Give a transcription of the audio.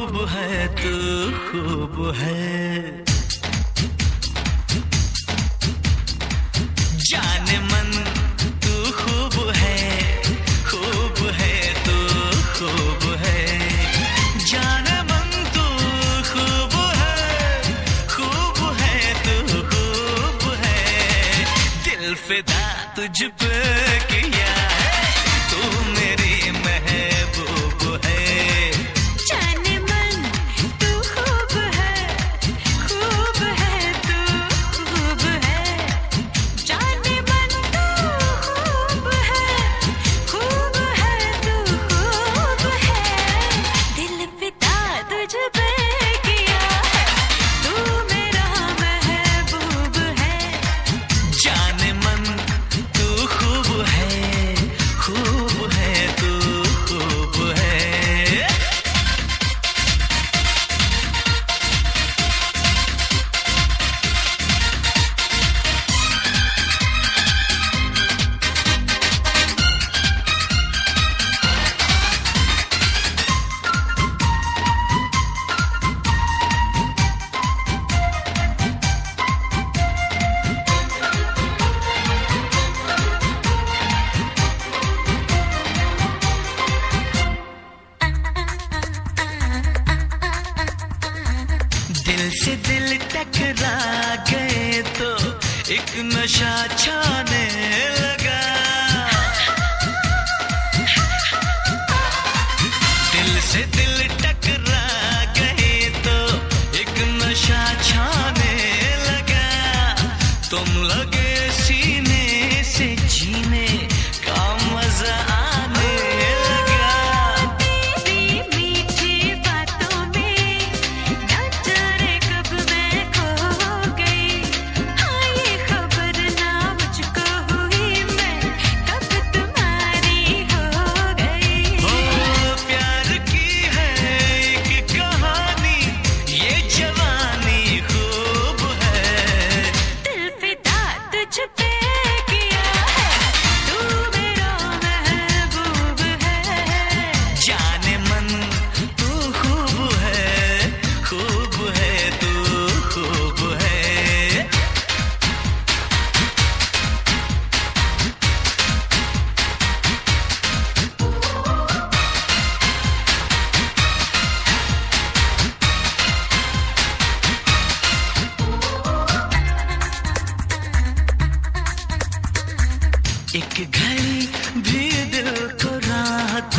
खूब है तू खूब है, जाने मन तू खूब है तू खूब है, जाने मन तू खूब है तू खूब है, दिल फिदा तुझ पे किया है, तू मेरी महबूब है। जाने मन तू खूब है तू खूब है, जाने मन तू खूब है तू खूब है, दिल फिदा तुझ पे किया है, तू मेरा महबूब है। जाने मन तू खूब है तू खूब है। दिल से दिल टकरा गए तो एक नशा छाने लगा, दिल से दिल टकरा गए तो एक नशा छाने लगा, तुम लगे सीने से जीने का मजा आने लगा। तेरी मीठी बातों में न जाने कब मैं खो गई, हाँ ये खबर ना मुझको हुई मैं कब तुम्हारी हो गई। ओ प्यार की है एक कहानी, ये जवानी खूब है, दिल फिदा तुझ पे किया है, तू मेरा महबूब है। जाने मन तू खूब है तू खूब है। एक घड़ी भी दिल को राहत